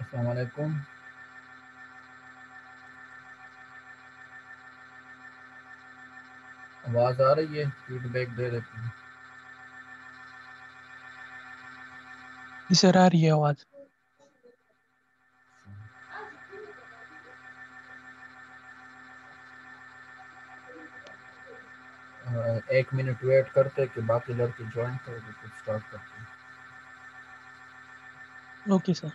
अस्सलाम वालेकुम। आवाज़ आ रही है? फीडबैक दे देते हैं। जी सर, आ रही है आवाज। एक मिनट वेट करते कि बाकी लड़के ज्वाइन करें तो स्टार्ट करते हैं। Okay sir.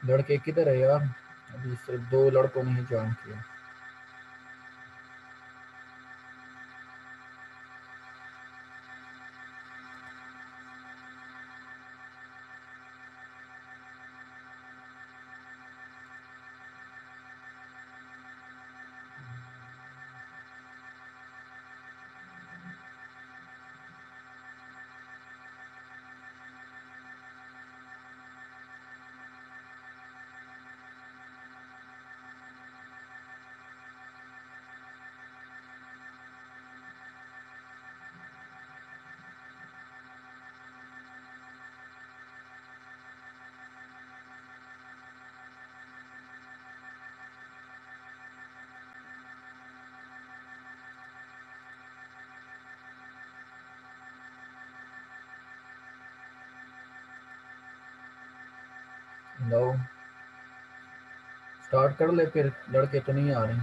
लड़के किधर है यार? अभी सिर्फ 2 लड़कों ने ही ज्वाइन किया। हेलो, स्टार्ट कर ले फिर। लड़के तो नहीं आ रहे।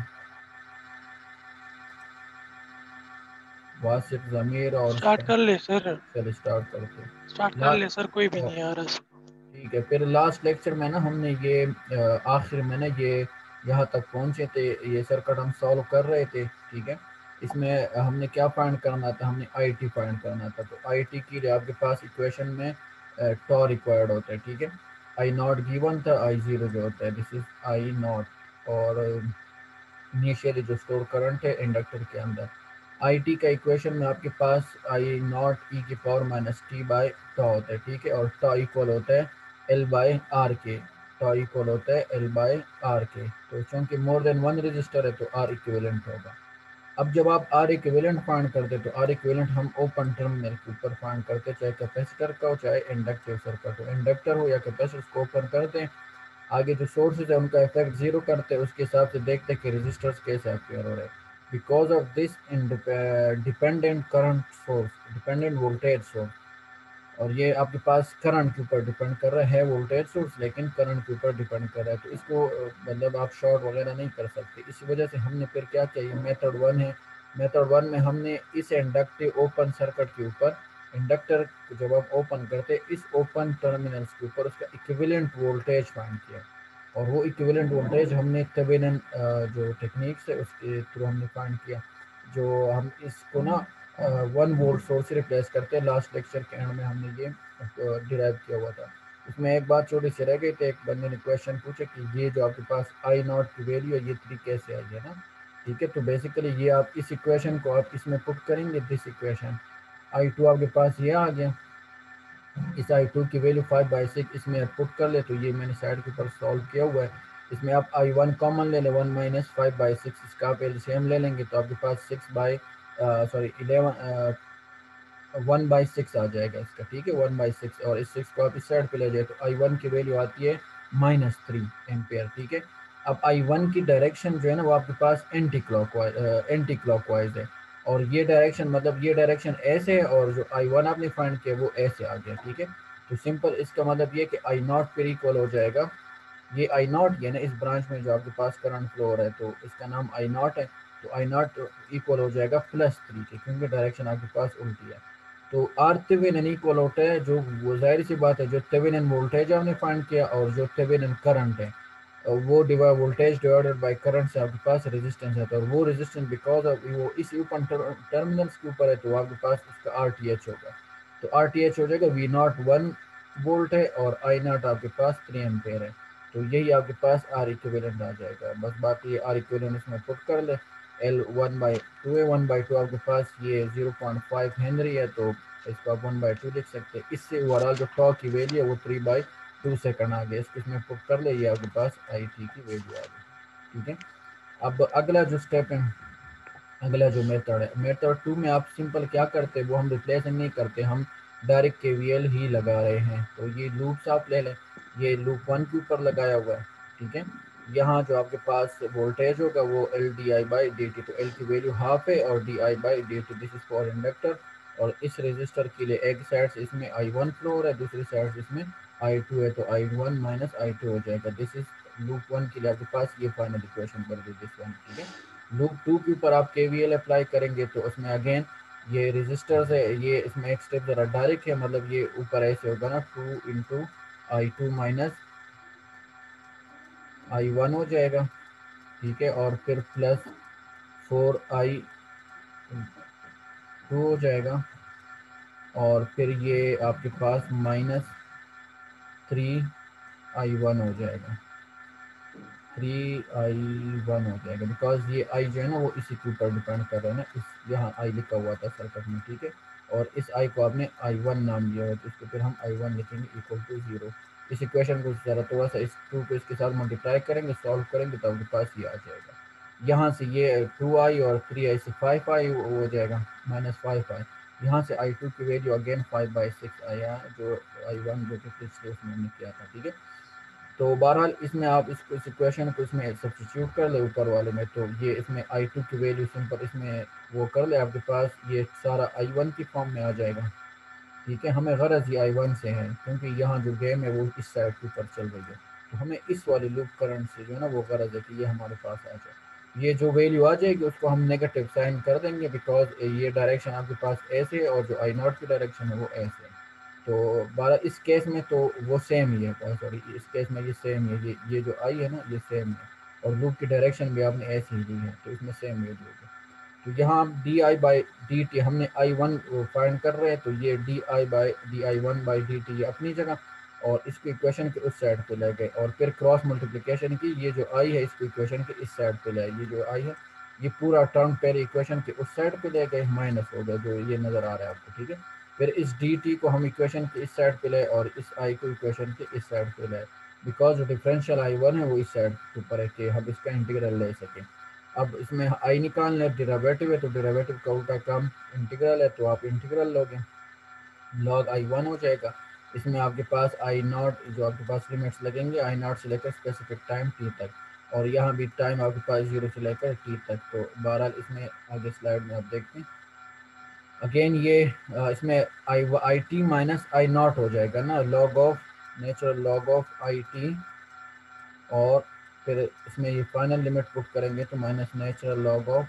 वासिफ, ज़मीर और स्टार्ट कर ले सर। चलो स्टार्ट करते स्टार्ट हैं। कर ले सर, कोई भी नहीं आ रहा सर। ठीक है, फिर लास्ट लेक्चर में ना हमने ये आखिर में ना ये यहाँ तक पहुँचे थे। ये सर्किट हम सॉल्व कर रहे थे। ठीक है, इसमें हमने क्या फाइंड करना था? हमने आई टी फाइंड करना था। तो आई टी के लिए आपके पास इक्वेशन में टॉ रिक्वायर्ड होता है। ठीक है, आई नॉट गिवन था, आई जीरो जो होता है, दिस इज आई नॉट। और इनिशियली जो स्टोर करंट है इंडक्टर के अंदर। आई टी का इक्वेशन में आपके पास आई नॉट ई की पावर माइनस टी बाई टॉ होता है। ठीक है, और टॉ इक्वल होता है एल बाई आर के। टॉ इक्वल होता है एल बाई आर के। तो चूंकि मोर देन वन रजिस्टर है तो आर इक्विवेलेंट होगा। अब जब आप आर इक्विवेलेंट फाइंड करते तो आर इक्विवेलेंट हम ओपन टर्मिनल के ऊपर फाइंड करते, चाहे कैपेसिटर का हो चाहे इंडक्टिव सर्किट हो। इंडक्टर हो या कैपेसिटर, उसको ओपन करते हैं। आगे जो सोर्सेज है उनका इफेक्ट जीरो करते हैं, उसके हिसाब से देखते हैं कि रेजिस्टर्स कैसे अपेयर हो रहे हैं। Because of this in dependent current source, dependent voltage source, और ये आपके पास करंट के ऊपर डिपेंड कर रहा है वोल्टेज सोर्स, लेकिन करंट के ऊपर डिपेंड कर रहा है। तो इसको मतलब आप शॉर्ट वगैरह नहीं कर सकते। इसी वजह से हमने फिर क्या किया, ये मेथड वन है। मेथड वन में हमने इस इंडक्टिव ओपन सर्किट के ऊपर, इंडक्टर जब आप ओपन करते इस ओपन टर्मिनल्स के ऊपर उसका इक्विवेलेंट वोल्टेज फाइंड किया। और वो इक्विवेलेंट वोल्टेज हमने थेवेनिन जो टेक्निक्स है उसके थ्रू हमने फाइंड किया। जो हम इसको ना 1 वोल्ट सोर्स से रिप्लेस करते हैं। लास्ट लेक्चर के एंड में हमने ये डिराइव किया हुआ था। उसमें एक बात छोटी सी रह गई थी। एक बंदे ने क्वेश्चन पूछा कि ये जो आपके पास आई नॉट की वैल्यू है ये 3 कैसे आई है ना। ठीक है, तो बेसिकली ये आप इस इक्वेशन को आप इसमें पुट करेंगे, दिस इक्वेशन आई टू आपके पास ये आ गया। इस आई टू की वैल्यू 5/6 इसमें आप पुट कर ले तो ये मैंने साइड के ऊपर सॉल्व किया हुआ है। इसमें आप आई वन कॉमन ले लें, 1 - 5/6 इसका आप एलसीएम ले लेंगे तो आपके पास 11 1/6 आ जाएगा इसका। ठीक है, 1/6, और इस 6 को आप इस साइड पे ले जाए तो आई वन की वैल्यू आती है -3 एम्पेयर। ठीक है, अब I1 की डायरेक्शन जो है ना वो आपके पास एंटी क्लॉकवाइज है, और ये डायरेक्शन मतलब ये डायरेक्शन ऐसे है, और जो I1 आपने फाइंड किया वो ऐसे आ गया, ठीक है। तो सिंपल इसका मतलब ये कि I0 फिर इक्वल हो जाएगा, ये I0 ये ना इस ब्रांच में जो आपके पास करंट फ्लो हो रहा है तो इसका नाम I0 है, तो I0 इक्वल हो जाएगा +3 के, क्योंकि डायरेक्शन आपके पास उल्टी है। तो आर थेवेनिन इक्वल होता है, जो वो जाहिर सी बात है जो थेवेनिन वोल्टेज आपने फाइंड किया और जो थेवेनिन करंट है वो वोल्टेज डिवाइडेड बाय करंट से आपके पास रेजिस्टेंस है, तो वो रेजिस्टेंस बिकॉज ऑफ वो इस ओपन टर्मिनल्स के ऊपर है तो आपके पास उसका RTH होगा, तो RTH हो जाएगा V0 1 वोल्ट है और I0 आपके पास 3 एम्पेयर है, तो यही आपके पास R इक्विवेलेंट आ जाएगा। बस बाकी R इक्विवेलेंट इसमें पुट कर ले, L 1/2 है, 1/2 आपके पास ये 0.5 हेनरी है, तो इसको आप 1/2 लिख सकते हैं। इससे ओवरऑल जो टॉर्क की वैल्यू है वो 3/2 सेकंड आ गया, इसको इसमें पुट कर ले, ये आपके पास IT की वैल्यू आ गई, ठीक है। अब अगला जो स्टेप है, अगला जो मेथड है, मेथड 2 में आप सिंपल क्या करते हैं, वो हम रिप्लेसिंग नहीं करते, हम डायरेक्ट KVL ही लगा रहे हैं। तो ये लूप्स आप ले लें, ये लूप 1 के ऊपर लगाया हुआ है, ठीक है। यहाँ जो आपके पास वोल्टेज होगा वो LdI/dt, तो L की वैल्यू हाफ है और dI/dt this is for inductor, और इस रेजिस्टर के लिए एक साइड से इसमें I1 फ्लो हो रहा है, दूसरी साइड से इसमें I2 है, तो I1 माइनस I2 हो जाएगा। दिस इज लूप 1 के लिए आपके पास ये फाइनल इक्वेशन बन गई, दिस वन, ठीक है। लूप 2 के ऊपर आप KVL अप्लाई करेंगे तो उसमें अगेन ये रजिस्टर्स है, ये इसमें एक स्टेप ज़रा डायरेक्ट है, मतलब ये ऊपर ऐसे होगा ना 2 × I2 माइनस I1 हो जाएगा, ठीक है, और फिर +4I2 हो जाएगा, और फिर ये आपके पास -3I1 हो जाएगा, 3I1 हो जाएगा, बिकॉज ये I जो है ना वो इसी के ऊपर डिपेंड कर रहा है ना, इस यहाँ I लिखा हुआ था सर्किट में, ठीक है, और इस I को आपने I1 नाम दिया हुआ, तो इसको फिर हम I1 लिखेंगे इक्वल टू 0। इस इक्वेशन को ज़रा थोड़ा सा इस 2 को इसके साथ मल्टीप्लाई करेंगे, सॉल्व करेंगे तो आपके पास ये आ जाएगा। यहाँ से ये 2I और 3I से 5I हो जाएगा, -5I। यहाँ से I2 की वैल्यू अगेन 5/6 आया, जो I1 जो कि पिछले उसमें हमने किया था, ठीक है। तो बहरहाल इसमें आप इसको इस इक्वेशन को इसमें सब्स्टिट्यूट कर ले ऊपर वाले में, तो ये इसमें I2 की वैल्यू सिंपल इसमें वो कर ले, आपके पास ये सारा I1 की फॉर्म में आ जाएगा, ठीक है। हमें गरज ये I1 से है, क्योंकि यहाँ जो गेम है वो इस साइड के ऊपर चल रही है, तो हमें इस वाले लूप करंट से जो है ना वो गरज है कि ये हमारे पास आ जाए। ये जो वैल्यू आ जाएगी उसको हम नेगेटिव साइन कर देंगे, बिकॉज ये डायरेक्शन आपके पास ऐसे है और जो I0 की डायरेक्शन है वो ऐसे है, तो 12 इस केस में तो वो सेम ही है, सॉरी इस केस में ये सेम है, ये जो आई है ना ये सेम है, और लूप की डायरेक्शन भी आपने ऐसी ही ली है, तो इसमें सेम वैल्यू होगी। तो यहाँ हम dI/dt हमने I1 फाइंड कर रहे हैं, तो ये dI/dI1/dt ये अपनी जगह, और इसको इक्वेशन के उस साइड पे ले गए, और फिर क्रॉस मल्टीप्लिकेशन की, ये जो I है इसको इक्वेशन के इस साइड पे ले आए, ये जो I है ये पूरा टर्म पहले इक्वेशन के उस साइड पे ले गए, माइनस हो गया जो ये नज़र आ रहा है आपको, ठीक है। फिर इस dt को हम इक्वेशन के इस साइड पे लाए और इस I को इक्वेशन के इस साइड पे लाए, बिकॉज जो डिफरेंशियल I1 है वो इस साइड के ऊपर है कि हम इसका इंटीग्रल ले सकें। अब इसमें I निकालना है, डेरिवेटिव है, तो डेरिवेटिव का उल्टा काम इंटीग्रल है, तो आप इंटीग्रल लोगे, log I1 हो जाएगा। इसमें आपके पास I0 जो आपके पास लिमिट्स लगेंगे I0 से लेकर स्पेसिफिक टाइम t तक, और यहाँ भी टाइम आपके पास 0 से लेकर t तक, तो बहरहाल इसमें आगे स्लाइड में आप देखते हैं अगेन ये इसमें IT माइनस I0 हो जाएगा ना, log of natural log of IT, और फिर इसमें ये फाइनल लिमिट पुट करेंगे तो minus natural log of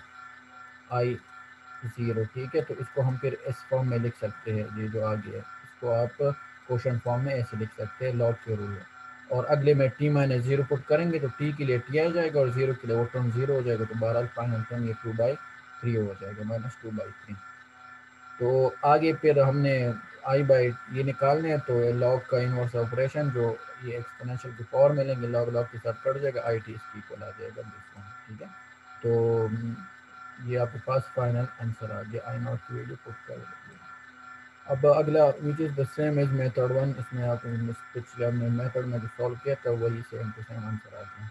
I0, ठीक है। तो इसको हम फिर इस फॉर्म में लिख सकते हैं, ये जो आगे है इसको आप क्वेश्चन फॉर्म में ऐसे लिख सकते हैं, लॉग के रूल, और अगले में t-0 पुट करेंगे तो t के लिए t आ जाएगा और 0 के लिए वो टर्म 0 हो जाएगा, तो बहरहाल फाइनल टर्म ये 2/3 हो जाएगा, -2/3। तो आगे फिर हमने I/, ये निकालने हैं, तो लॉग का इनवर्स ऑपरेशन जो ये एक्सपोनेंशियल की पावर में लेंगे, लॉग लॉग के साथ कट जाएगा, IT इसकी इक्वल आ जाएगा दिस वन, ठीक है। तो ये आपके पास फाइनल आंसर आ गया, I0 की वैल्यू पुट कर देंगे। अब अगला which is the same as method 1, इसमें आप पिछले हमने मेथड में जो सॉल्व किया था वही सेम टू सेम आंसर आ गया।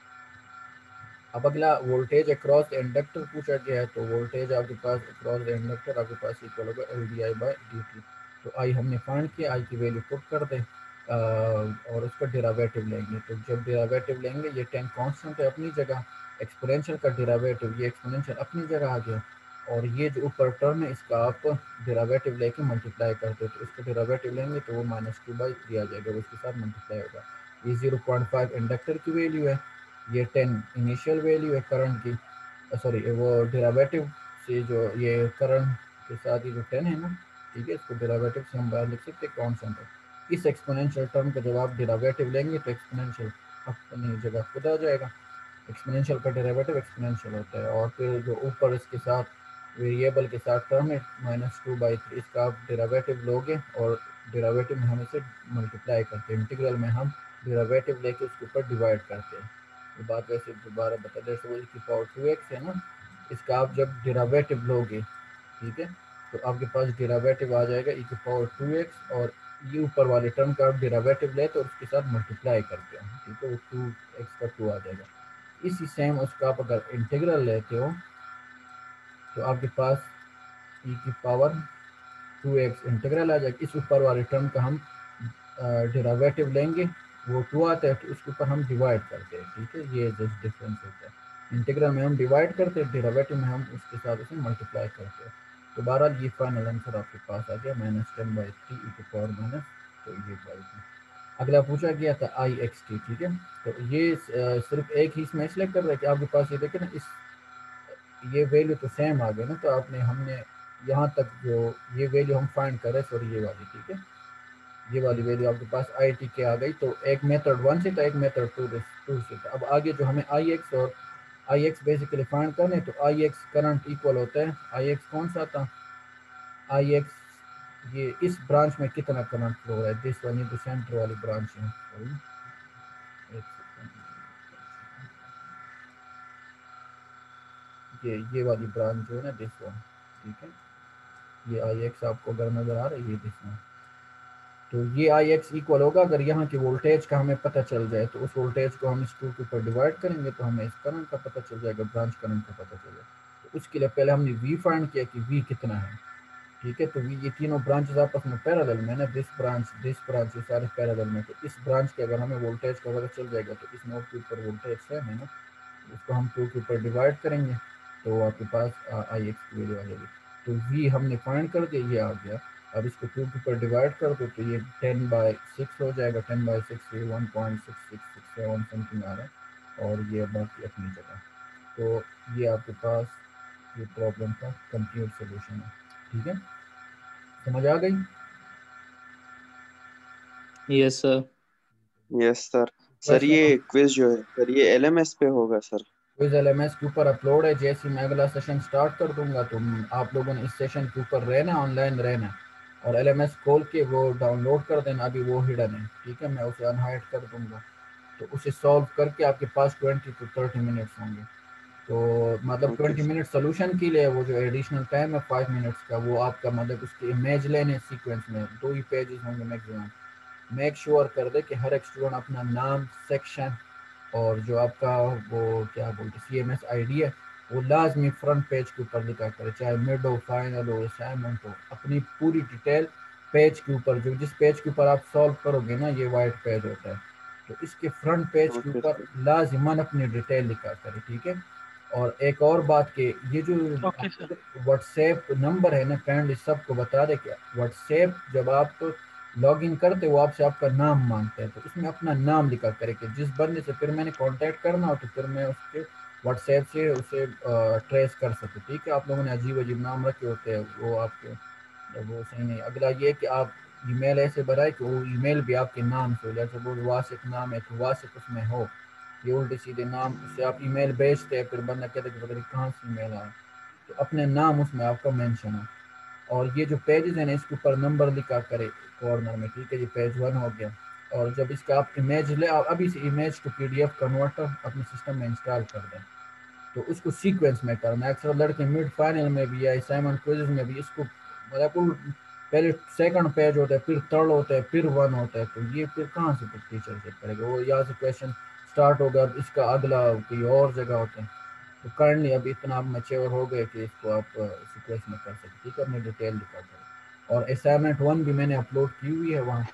अब अगला वोल्टेज अक्रॉस द इंडक्टर पूछा गया है, तो वोल्टेज आपके पास अक्रॉस द इंडक्टर आपके पास इक्वल होगा LdI/dt। तो आई हमने फाइंड किया, आई की वैल्यू पुट कर दें, और उसका डेरिवेटिव लेंगे। तो जब डेरिवेटिव लेंगे, ये 10 कांस्टेंट है अपनी जगह, एक्सपोनेंशियल का डेरिवेटिव, ये एक्सपोनेंशियल अपनी जगह आ गया, और ये जो ऊपर टर्म है इसका आप डेरिवेटिव लेके मल्टीप्लाई करते हो, तो इसका डेरिवेटिव लेंगे तो वो -2/3 आ जाएगा, वो इसके साथ मल्टीप्लाई होगा। ये 0.5 इंडक्टर की वैल्यू है, ये 10 इनिशियल वैल्यू है करंट की, सॉरी वो डेरिवेटिव से जो ये करंट के साथ ये जो 10 है ना, ठीक है, इसको डेरिवेटिव से हम बाहर लिख सकते हैं कांस्टेंट है। इस एक्सपोनेंशियल टर्म का जब आप डेरिवेटिव लेंगे तो एक्सपोनेंशियल अपनी जगह खुद आ जाएगा। एक्सपोनेंशियल का डेरिवेटिव एक्सपोनेंशियल होता है, और फिर जो ऊपर इसके साथ वेरिएबल के साथ टर्म है -2/3, इसका आप डेरिवेटिव लोगे और डेरिवेटिव में हम इसे मल्टीप्लाई करते हैं, इंटीग्रल में हम डेरिवेटिव लेके उसके ऊपर डिवाइड करते हैं। ये बात वैसे दोबारा बता दें, जैसे की पावर 2x है ना, इसका आप जब डेरिवेटिव लोगे, ठीक है, तो आपके पास डेरिवेटिव आ जाएगा e की पावर 2x, और ये ऊपर वाले टर्म का आप डेरिवेटिव लेते और उसके साथ मल्टीप्लाई करते हो, ठीक है, वो 2x का 2 आ जाएगा। इसी सेम उसका आप अगर इंटीग्रल लेते हो तो आपके पास e की पावर 2x इंटीग्रल आ जाएगा। इस ऊपर वाले टर्म का हम डेरिवेटिव लेंगे, वो 2 आता है, तो उसके ऊपर हम डिवाइड करते हैं, ठीक है, ये जस्ट डिफरेंस होता है। इंटीग्रल में हम डिवाइड करते हैं, डेरिवेटिव में हम उसके साथ उसे मल्टीप्लाई करते हैं। तो बहरहाल ये फाइनल आंसर आपके पास आ गया -10/3 e की पावर माइनस, तो ये बाई। अगला पूछा गया था आई एक्स टी, ठीक है, तो ये सिर्फ एक ही इसमें इसलिए कर रहा है कि आपके पास ये देखे ना, इस ये वैल्यू तो सेम आ गई ना, तो आपने हमने यहाँ तक जो ये वैल्यू हम फाइंड कर रहे हैं, सॉरी ये वाली, ठीक है, ये वाली वैल्यू आपके पास आई टी के आ गई, तो एक मेथड 1 से था, एक मेथड 2 से था। अब आगे जो हमें आई एक्स और आई एक्स बेसिकली फाइंड करने, तो आई एक्स करंट इक्वल होता है, आई एक्स कौन सा था, आई एक्स ये इस ब्रांच में कितना करंट फ्लो हो रहा है, दिस वन, ये तो सेंटर वाली ब्रांच है, सॉरी एक सेकंड, ये वाली ब्रांच जो है ना, दिस वन, ठीक है, ये आई एक्स आपको अगर नजर आ रहा है, ये दिस वन, तो ये आई एक्स इक्वल होगा, अगर यहाँ के वोल्टेज का हमें पता चल जाए, तो उस वोल्टेज को हम इस टू के ऊपर डिवाइड करेंगे तो हमें इस करंट का पता चल जाएगा, ब्रांच करंट का पता चल जाएगा। तो उसके लिए पहले हमने वी फाइंड किया कि वी कितना है, ठीक है, तो ये तीनों ब्रांचेस आपस में पैरेलल में ना, दिस ब्रांच ये सारे पैरेलल में, तो इस ब्रांच के अगर हमें वोल्टेज का पता चल जाएगा, तो इस नोड के ऊपर वोल्टेज सेम है ना, इसको हम 2 के ऊपर डिवाइड करेंगे तो आपके पास आई एक्स की वैल्यू आ जाएगी। तो वी हमने फाइंड कर दिया, ये आ गया। अब इसको 2 के ऊपर डिवाइड कर दो तो ये 10/6 हो जाएगा, 10/6 ये 1.6667 समथिंग आ रहा है, और ये बाकी अपनी जगह। तो ये आपके पास ये प्रॉब्लम का कंप्लीट सोल्यूशन है, ठीक है, समझ आ गई। Yes sir. Yes sir. Sir ये क्वेश्चन क्विज जो है सर, ये एलएमएस पे होगा सर? क्विज एलएमएस के ऊपर अपलोड है, जैसे ही मैं अगला सेशन स्टार्ट कर दूंगा तो आप लोगों ने इस सेशन के ऊपर रहना, ऑनलाइन रहना, और एलएमएस खोल के वो डाउनलोड कर देना, अभी वो हिडन है, ठीक है, मैं उसे अनहाइड कर दूंगा, तो उसे सॉल्व करके आपके पास 20 to 30 मिनट्स होंगे, तो मतलब ओके 20 मिनट सोल्यूशन के लिए, वो जो एडिशनल टाइम है 5 मिनट्स का, वो आपका मतलब उसके इमेज लेने सीक्वेंस में 2 ही पेजेस होंगे मैक्सिमम। मेक श्योर कर दे कि हर एक स्टूडेंट अपना नाम, सेक्शन, और जो आपका वो क्या बोलते C M S I D है, वो लाजमी फ्रंट पेज के ऊपर लिखा करे, चाहे मिड हो, फाइनल हो, असाइनमेंट हो, अपनी पूरी डिटेल पेज के ऊपर, जो जिस पेज के ऊपर आप सॉल्व करोगे ना, ये वाइट पेज होता है, तो इसके फ्रंट पेज के ओके ऊपर सर। लाजिमन अपनी डिटेल लिखा करे, ठीक है। और एक और बात के, ये जो ओके सर। व्हाट्सएप नंबर है ना, काइंडली सबको बता दे कि व्हाट्सएप जब आप लॉग इन करते वो आपसे आपका नाम मांगता है, तो उसमें अपना नाम लिखा करे कि जिस बंदे से फिर मैंने कांटेक्ट करना हो तो फिर मैं उसके व्हाट्सएप से उसे ट्रेस कर सकूँ, ठीक है। आप लोगों ने अजीब अजीब नाम रखे होते हैं, वो आपके वो सही नहीं। अगला ये कि आप ईमेल ऐसे बनाए कि वो ईमेल भी आपके नाम से हो, जैसे वो वासिक नाम है तो वासिक उसमें हो, ये उल्टे सीधे नाम से आप ईमेल भेजते हैं, फिर बंदा कहता है कि पता नहीं कहाँ से ईमेल आया, तो अपने नाम उसमें आपका मेंशन हो। और ये जो पेजेस है ना, इसके ऊपर नंबर लिखा करे कॉर्नर में, ठीक है, ये पेज 1 हो गया। और जब इसका आप इमेज ले, आप अभी से इमेज टू पीडीएफ कन्वर्टर अपने सिस्टम में इंस्टॉल कर दें, तो उसको सीक्वेंस में करना है। अक्सर लड़के मिड फाइनल में भी या असाइनमेंट क्विज़ में भी इसको मतलब पहले सेकंड पेज होता है, फिर थर्ड होता है, फिर 1 होता है, तो ये फिर कहाँ से फिर टीचर चेक करेगा, वो यहाँ से क्वेश्चन स्टार्ट होगा, इसका अगला कोई और जगह होता है। तो करंटली अब इतना आप मैच्योर हो गए कि इसको आप सीक्वेंस में कर सकते, ठीक है, अपनी डिटेल दिखा कर। और असाइनमेंट 1 भी मैंने अपलोड की हुई है वहाँ,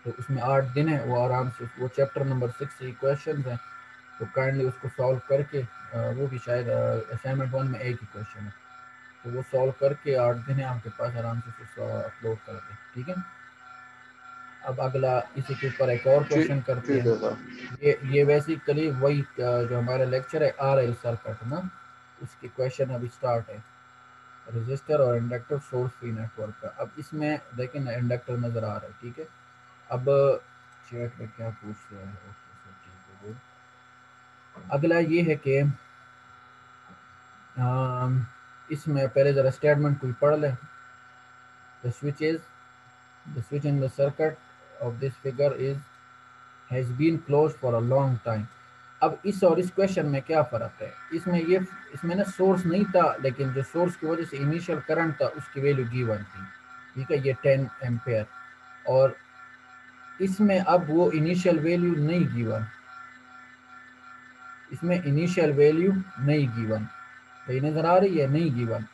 तो उसमें 8 दिन है, वो आराम से वो चैप्टर नंबर 6 ही क्वेश्चन हैं, तो काइंडली उसको सॉल्व करके वो भी शायद असाइनमेंट 1 में एक ही क्वेश्चन है, तो वो सॉल्व करके 8 दिन है आपके पास, आराम से उसको अपलोड कर दें, ठीक है। अब अगला इसी के ऊपर एक और ठीक क्वेश्चन करते ठीक हैं। है सर। ये बेसिकली वही जो हमारा लेक्चर है RL सर्किट ना, उसके क्वेश्चन अभी स्टार्ट है, रजिस्टर और इंडक्टर सोर्स फ्री नेटवर्क का। अब इसमें देखें ना, इंडक्टर नज़र आ रहा है, ठीक है। अब चैट में क्या पूछ रहा है, ओके सर ठीक है गुड। अगला ये है कि इसमें पहले ज़रा स्टेटमेंट कोई पढ़ लें। The switch is the switch in the circuit of this figure is has been close for a long time. अब इस और इस क्वेश्चन में क्या फ़र्क है, इसमें ना सोर्स नहीं था, लेकिन जो सोर्स की वजह से इनिशियल करंट था उसकी वैल्यू गिवन थी, ठीक है, ये 10 एम्पेयर। और इसमें अब वो इनिशियल वैल्यू नहीं गिवन, इसमें इनिशियल वैल्यू नहीं गिवन, तो ये नज़र आ रही है नहीं गिवन,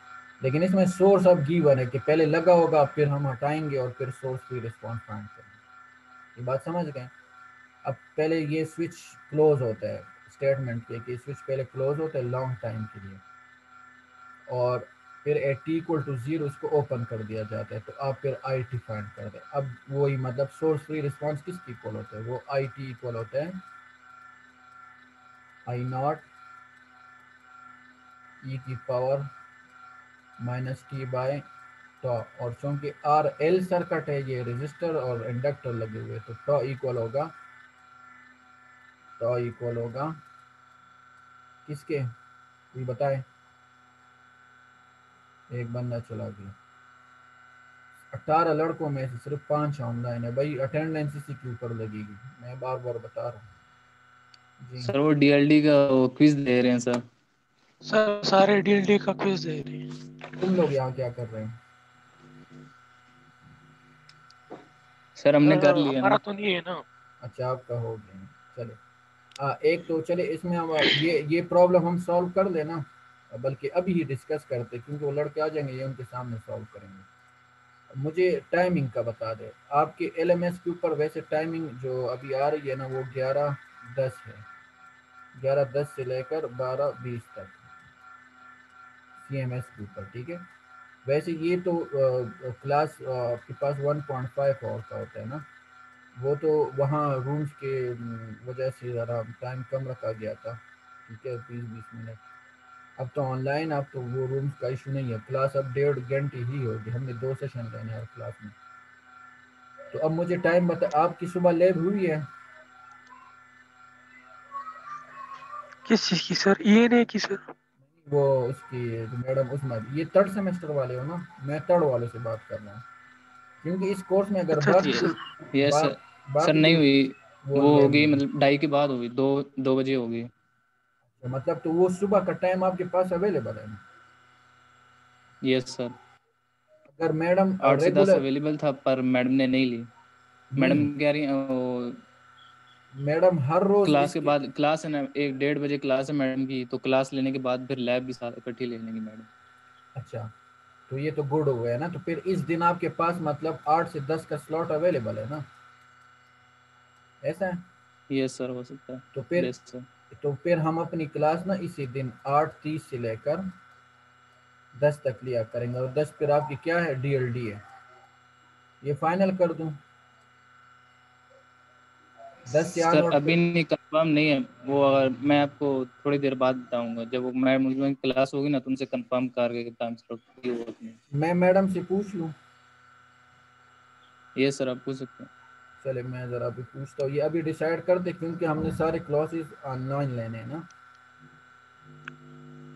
लेकिन इसमें सोर्स अब गिवन है कि पहले लगा होगा, फिर हम हटाएंगे और फिर सोर्स फ्री रिस्पॉन्स फाइंड करेंगे। ये बात समझ गए। अब पहले ये स्विच क्लोज होता है, स्टेटमेंट के कि स्विच पहले क्लोज होता है लॉन्ग टाइम के लिए, और फिर एट t=0 इसको ओपन कर दिया जाता है, तो आप फिर आई टी फाइंड कर दें। अब वही मतलब सोर्स फ्री रिस्पॉन्स किसकी इक्वल होता है, वो आई टी इक्वल होता है आई नॉट ई की पावर माइनस टी बाय टॉ, और चूंकि आर एल सर्किट है, ये रेजिस्टर और इंडक्टर लगे हुए, तो टॉ इक्वल होगा किसके, कोई बताए। एक बंदा चला गया। 18 लड़कों में से सिर्फ 5 ऑनलाइन है भाई, अटेंडेंस इसी के ऊपर लगेगी, मैं बार बार बता रहा हूँ जी। सर वो डीएलडी का वो क्विज दे रहे हैं सर। सर सारे डीएलडी का क्विज दे रही हैं। तुम लोग यहाँ क्या कर रहे हो। सर हमने सर कर लिया हमारा ना। तो नहीं है ना। अच्छा आपका हो गया, चले। एक तो चले इसमें हम ये प्रॉब्लम हम सॉल्व कर लेना, बल्कि अभी ही डिस्कस करते, क्योंकि वो लड़के आ जाएंगे, ये उनके सामने सॉल्व करेंगे। मुझे टाइमिंग का बता दे, आपके एलएमएस के ऊपर वैसे टाइमिंग जो अभी आ रही है ना, वो 11:10 है, 11:10 से लेकर 12:20 तक सीएमएस के ऊपर, ठीक है। वैसे ये तो क्लास आपके पास 1.5 आवर का होता है ना, वो तो वहाँ रूम्स के वजह से ज़रा टाइम कम रखा गया था, ठीक है, 20-20 मिनट। अब तो ऑनलाइन, अब तो वो रूम्स का इशू नहीं है, क्लास अब 1.5 घंटे ही होगी, हमने 2 सेशन लेने हैं हर क्लास में। तो अब मुझे टाइम बता, आपकी सुबह लैब हुई है। किस चीज की सर, ईएनए की सर। वो उसकी जो मैडम उसमें, ये 3rd सेमेस्टर वाले हो ना, मैं 3rd वाले से बात कर रहा हूँ, क्योंकि इस कोर्स में अगर अच्छा जी ये बाकी सर। कोई ये सर, सर बाकी नहीं कोई हुई। वो वो ले हो गई लीजिए। मतलब 2:30 के बाद होगी, 2 बजे होगी। तो मतलब तो वो सुबह का टाइम आपके पास अवेलेबल है ना। Yes sir. अगर मैडम 8 से 10 रेगुलर अवेलेबल था पर मैडम ने नहीं ली। मैडम नहीं, कह रही हैं वो मैडम हर रोज क्लास के इसके, बाद क्लास है ना, 1-1:30 बजे क्लास है मैडम की, तो क्लास लेने के बाद फिर लैब भी साथ इकट्ठी ले लेंगी मैडम। अच्छा, तो ये तो गुड हो गया ना, तो फिर इस दिन आपके पास मतलब 8 से 10 का स्लॉट अवेलेबल है ना, ऐसा है। यस सर, हो सकता है। तो फिर बेस्ट सर। तो फिर हम अपनी क्लास ना इसी दिन 8:30 से लेकर 10 तक लिया करेंगे, और 10 फिर आपकी क्या है, डीएलडी है, ये फाइनल कर दूं, 10 से सर ऑनवर्ड अभी नहीं, कंफर्म नहीं है वो। अगर मैं आपको थोड़ी देर बाद बताऊंगा, जब वो मैम की क्लास होगी ना, तो उनसे कंफर्म करके टाइम स्लॉट होगा कि नहीं। मैं मैडम से पूछ लूं। ये सर आप पूछ सकते हैं। चले मैं ज़रा अभी पूछता हूँ, ये अभी डिसाइड कर दे, क्योंकि हमने सारे क्लासेस ऑनलाइन लेने हैं ना।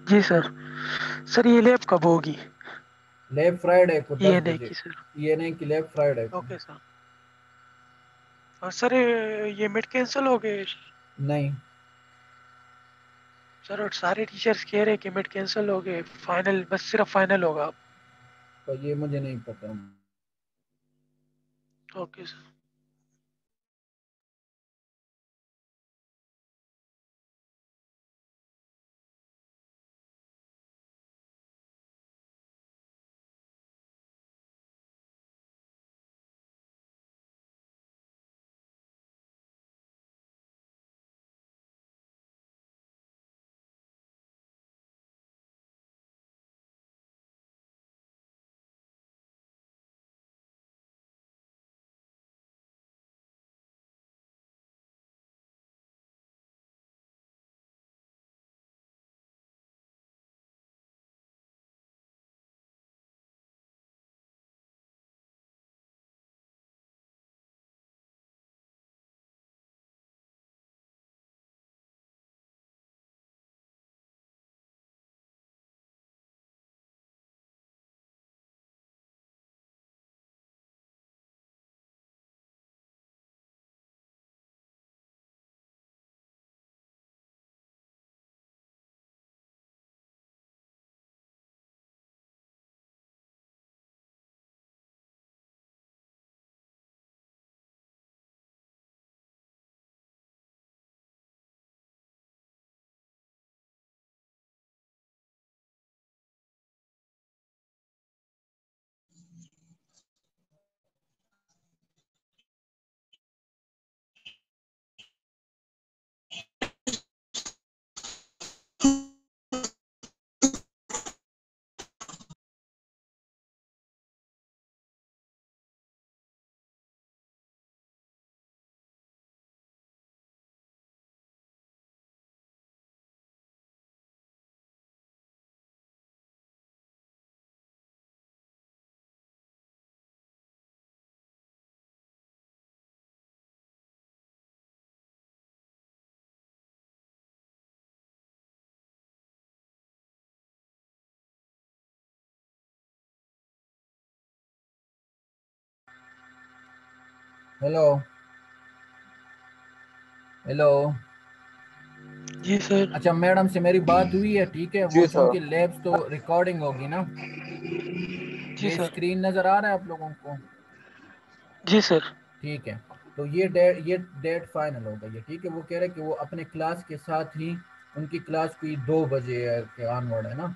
जी सर। सर ये लैब कब होगी? लैब फ्राइडे को 10 ईएनए बजे की सर। ये नहीं कि लैब फ्राइडे को। Okay sir. और सर ये मिड कैंसिल हो गए? नहीं, सर और सारे टीचर्स कह रहे हैं कि मिड कैंसिल हो गए, फाइनल बस सिर्फ फाइनल होगा। तो ये मुझे नहीं पता। Okay sir. Hello hello. जी सर। अच्छा मैडम से मेरी बात हुई है, ठीक है, वो जी सर। चूंकि लैब्स तो रिकॉर्डिंग होगी ना, जी ये सर। स्क्रीन नज़र आ रहा है आप लोगों को? जी सर। ठीक है, तो ये डेट फाइनल हो गई है, ठीक है। वो कह रहे हैं कि वो अपने क्लास के साथ ही, उनकी क्लास कोई 2 बजे के ऑनवर्ड है ना,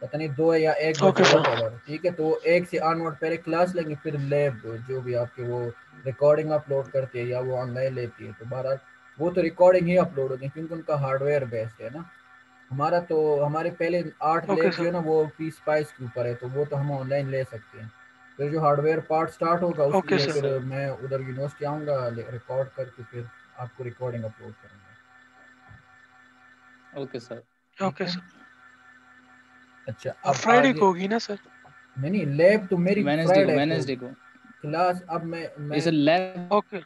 पता नहीं 2 या 1 बजे, ओके वट सर। एवर, ठीक है। तो वो 1 से ऑनवर्ड पहले क्लास लेंगे, फिर लैब जो भी आपके वो रिकॉर्डिंग अपलोड करती है या वो ऑनलाइन लेती है, तो बहरहाल वो तो रिकॉर्डिंग ही अपलोड होगी क्योंकि उनका हार्डवेयर बेस्ड है ना। हमारा तो हमारे पहले 8 ओके लैब जो सर। है ना वो पी स्पाइस के ऊपर है, तो वो तो हम ऑनलाइन ले सकते हैं। फिर जो हार्डवेयर पार्ट स्टार्ट होगा उसके ओके लिए यस सर। फिर सर। मैं उधर यूनिवर्सिटी आऊँगा, रिकॉर्ड करके फिर आपको रिकॉर्डिंग अपलोड करूँगा, ओके सर। ठीक ओके है। सर। अच्छा और अब फ्राइडे आगे, को होगी ना सर? नहीं लैब तो मेरी वेनेसडे को, फ्राइडे को वेनेसडे होगी। को। क्लास अब ये मैं सर लैब ओके।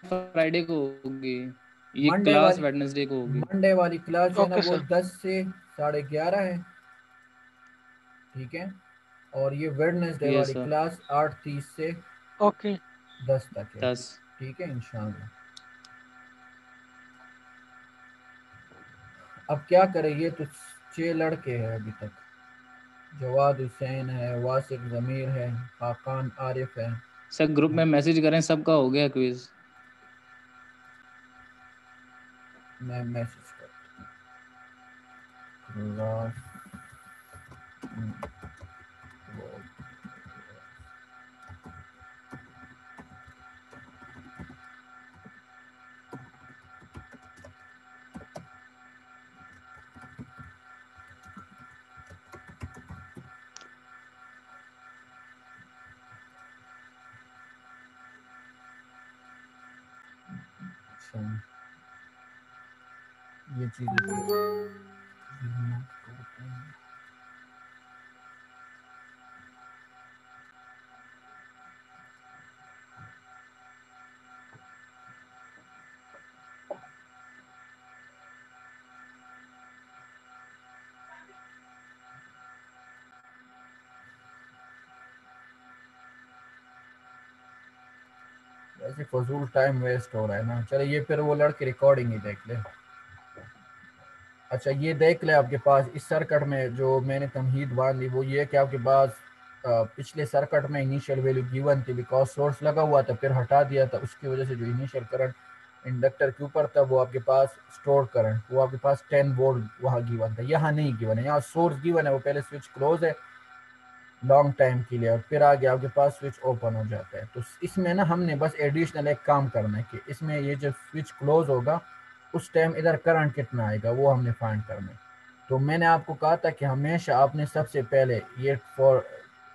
फ्राइडे को होगी, ये मंडे क्लास वाली वेडनेसडे को होगी। मंडे वाली क्लास जो है ना ओके वो सर। 10 से 11:30 है, ठीक है। और ये वेडनेसडे यस वाली सर। क्लास 8:30 से ओके। 10 तक है, 10। ठीक है इंशाल्लाह। अब क्या करें, ये तो 6 लड़के हैं अभी तक, जवाद हुसैन है, वासिफ ज़मीर है, खाकान आरिफ है। सर ग्रुप में मैसेज करें, सबका हो गया क्विज। मैं मैसेज कर अच्छा ये चीज़ ऐसे फजूल टाइम वेस्ट हो रहा है ना। चलो ये फिर वो लड़के रिकॉर्डिंग ही देख ले। अच्छा ये देख ले, आपके पास इस सर्किट में जो मैंने तमहीद बांधी वो ये है कि आपके पास पिछले सर्किट में इनिशियल वैल्यू गिवन थी, बिकॉज सोर्स लगा हुआ था फिर हटा दिया था, उसकी वजह से जो इनिशियल करंट इंडक्टर के ऊपर था वो आपके पास स्टोर करंट, वो आपके पास 10 वोल्ट वहाँ गिवन था, यहाँ नहीं गिवन है। यहाँ सोर्स गिवन है, वो पहले स्विच क्लोज है लॉन्ग टाइम के लिए और फिर आगे आपके पास स्विच ओपन हो जाता है। तो इसमें ना हमने बस एडिशनल एक काम करना है कि इसमें ये जब स्विच क्लोज होगा उस टाइम इधर करंट कितना आएगा वो हमने फाइंड करना है। तो मैंने आपको कहा था कि हमेशा आपने सबसे पहले ये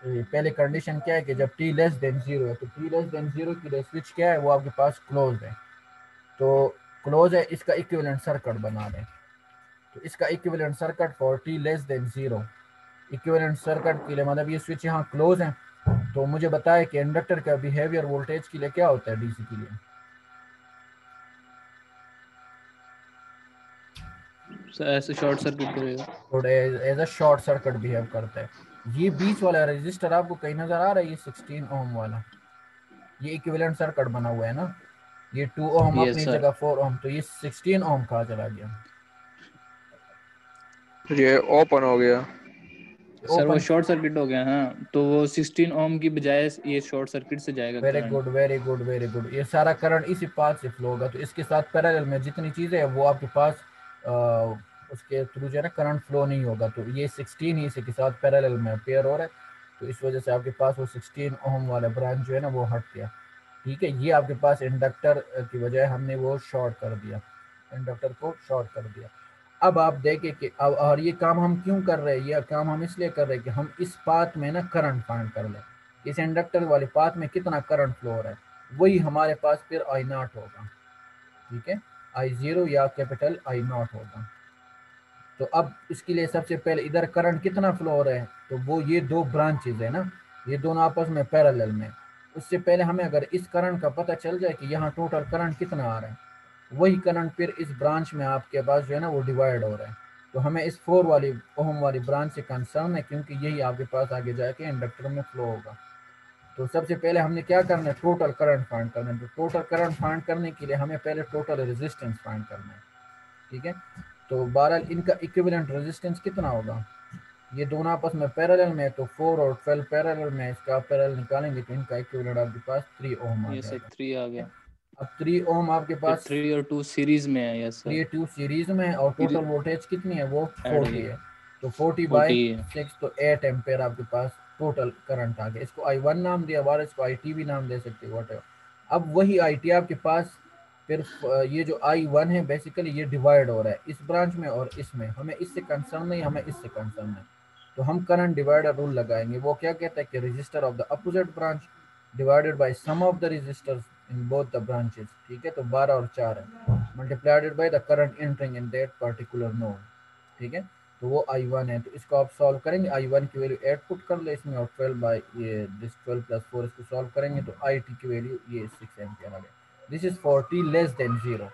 पहले कंडीशन क्या है कि जब t लेस देन जीरो है, तो t लेस देन जीरो के लिए स्विच क्या है, वो आपके पास क्लोज है। तो क्लोज है, इसका इक्विवेलेंट सर्किट बना दें। तो इसका equivalent circuit for t less than zero, equivalent circuit के लिए मतलब ये स्विच यहाँ क्लोज है। तो मुझे बताया कि इंडक्टर का बिहेवियर वोल्टेज के लिए क्या होता है डीसी के लिए? सर ऐसे शॉर्ट सर्किट करेगा। थोड़े as a short circuit behave करता है। ये बीच वाला रजिस्टर आपको कहीं नजर आ रहा है, ये 16 ओम वाला, ये इक्विवेलेंट सर्किट बना हुआ है ना, ये 2 ओम यस अपनी सर। जगह 4 ओम, तो ये 16 ओम कहाँ चला गया? ये ओपन हो गया। सर वो ओपन। शॉर्ट सर्किट हो गया, हाँ, तो वो 16 ओम की बजाय ये शॉर्ट सर्किट से जाएगा very current. Good very good very good, ये सारा करंट इसी पाथ से फ्लो होगा, तो इसके साथ पैरेलल में जितनी चीज़ें हैं वो आपके पास उसके थ्रू जो है ना करंट फ्लो नहीं होगा। तो ये 16 ही इसी के साथ पैरेलल में पेयर हो रहा है, तो इस वजह से आपके पास वो 16 ओम वाला ब्रांच जो है ना वो हट गया, ठीक है। ये आपके पास इंडक्टर की बजाय हमने वो शॉर्ट कर दिया, इंडक्टर को शॉर्ट कर दिया। अब आप देखें कि अब और ये काम हम क्यों कर रहे हैं, ये काम हम इसलिए कर रहे हैं कि हम इस पाथ में ना करंट फाइंड कर लें, इस इंडक्टर वाले पाथ में कितना करंट फ्लो हो रहा है, वही हमारे पास फिर आई नॉट होगा, ठीक है, आई जीरो या कैपिटल आई नॉट होगा। तो अब इसके लिए सबसे पहले इधर करंट कितना फ्लो हो रहा है, तो वो ये दो ब्रांचेज है ना, ये दोनों आपस में पैरेलल में। उससे पहले हमें अगर इस करंट का पता चल जाए कि यहाँ टोटल करंट कितना आ रहा है, वही करंट फिर इस ब्रांच में आपके पास जो है ना वो डिवाइड हो रहा है। तो हमें इस 4 वाली ओम वाली ब्रांच से कंसर्न है क्योंकि यही आपके पास आगे जाके इंडक्टर में फ्लो होगा। तो सबसे पहले हमने क्या करना है, टोटल करंट फाइंड करना है। तो टोटल करंट फाइंड करने के लिए हमें पहले टोटल रेजिस्टेंस फाइंड करना है, ठीक है। तो बहरहाल इनका इक्विवेलेंट रेजिस्टेंस कितना होगा, ये दोनों आपस में पैरेलल में, तो 4 और 12 पैरेलल में, इसका आप पैरेलल निकालेंगे तो इनका इक्विवेलेंट आपके पास 3 ओम आ ये सर जाएगा। 3 आ गया। अब 3 ओम आपके फिर पास 3 और 2 सीरीज में है। Yes sir. 3 2 सीरीज में है और टोटल वोल्टेज कितनी है, वो ऐड 40 है है। तो 40 बाय 40 है। 6 तो 8 एम्पेयर आपके पास टोटल करंट आ गया। इसको I1 नाम दिया, बार इसको IT भी नाम दे सकते हो, व्हाटएवर। अब वही IT आपके पास फिर ये जो I1 है बेसिकली ये डिवाइड हो रहा है इस ब्रांच में और इसमें, हमें इससे कंसर्न नहीं, हमें इससे कंसर्न है। तो हम करंट डिवाइडर रूल लगाएंगे। वो क्या कहता है कि register of the opposite branch divided by sum of the resistors in both the branches, ठीक है। तो 12 और 4 है, multiplied by the current entering in that particular node, ठीक है। तो वो I1 है। तो इसको आप सॉल्व करेंगे, I1 की वैल्यू 8 पुट कर ले इसमें और 12 बाय ये दिस 12 प्लस 4 इसको सॉल्व करेंगे तो IT की वैल्यू ये 6 एम्पियर आ गया। This is 40 less than 0।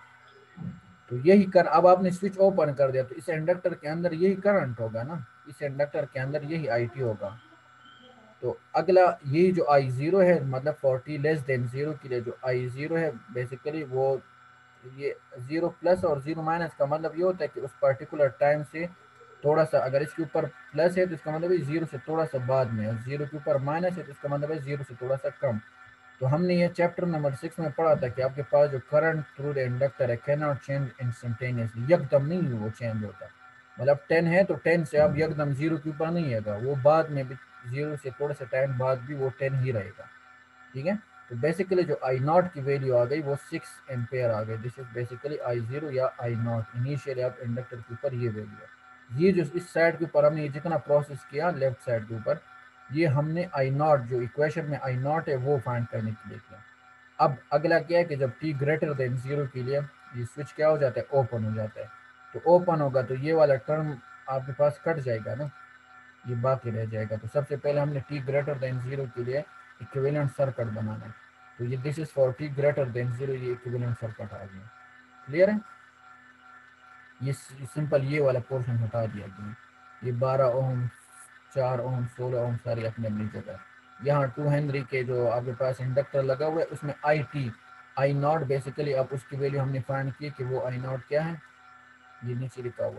तो यही कर, अब आपने स्विच ओपन कर दिया तो इस इंडक्टर के अंदर यही करंट होगा ना, इस इंडक्टर के अंदर यही IT होगा। तो अगला यही जो I0 है, मतलब 40 लेस देन 0 के लिए जो I0 है बेसिकली वो ये 0 प्लस और 0 माइनस का मतलब ये होता है कि उस पर्टिकुलर टाइम से थोड़ा सा, अगर इसके ऊपर प्लस है तो इसका मतलब है 0 से थोड़ा सा बाद में, और 0 के ऊपर माइनस है तो इसका मतलब है 0 से थोड़ा सा कम। तो हमने ये चैप्टर नंबर 6 में पढ़ा था कि आपके पास जो करंट थ्रू द इंडक्टर है कैन नॉट चेंज इंस्टेंटेनियसली, एकदम नहीं वो चेंज होता। मतलब 10 है तो 10 से अब एकदम 0 के ऊपर नहीं आएगा, वो बाद में भी 0 से थोड़े से टाइम बाद भी वो 10 ही रहेगा, ठीक है। तो बेसिकली जो I0 की वैल्यू आ गई वो 6 एम्पेयर आ गई। दिस इज बेसिकली I0 या I0 इनिशियली आप इंडक्टर के ऊपर ये वैल्यू है। ये जो इस साइड के ऊपर हमने ये जितना प्रोसेस किया लेफ्ट साइड के ऊपर, ये हमने I0 जो इक्वेशन में I0 है वो फाइंड करने के लिए किया। अब अगला क्या है कि जब t ग्रेटर देन 0 के लिए ये स्विच क्या हो जाता है, ओपन हो जाता है। तो ओपन होगा तो ये वाला टर्म आपके पास कट जाएगा ना, ये बाकी रह जाएगा। तो सबसे पहले हमने t ग्रेटर देन 0 के लिए इक्विवेलेंट सर्किट बनाना है। तो ये this is for t greater than 0, ये इक्विवेलेंट सर्किट आ गया। क्लियर है, ये सिंपल ये वाला पोर्शन हटा दिया तुमने। ये 12 ओम 4 ओम 16 ओम सारी अपने अपनी जगह। यहाँ 2 हेनरी के जो आपके पास इंडक्टर लगा हुआ है उसमें I0 बेसिकली आप उसकी वैल्यू हमने फाइंड की कि वो I0 क्या है, ये नीचे लिखा हुआ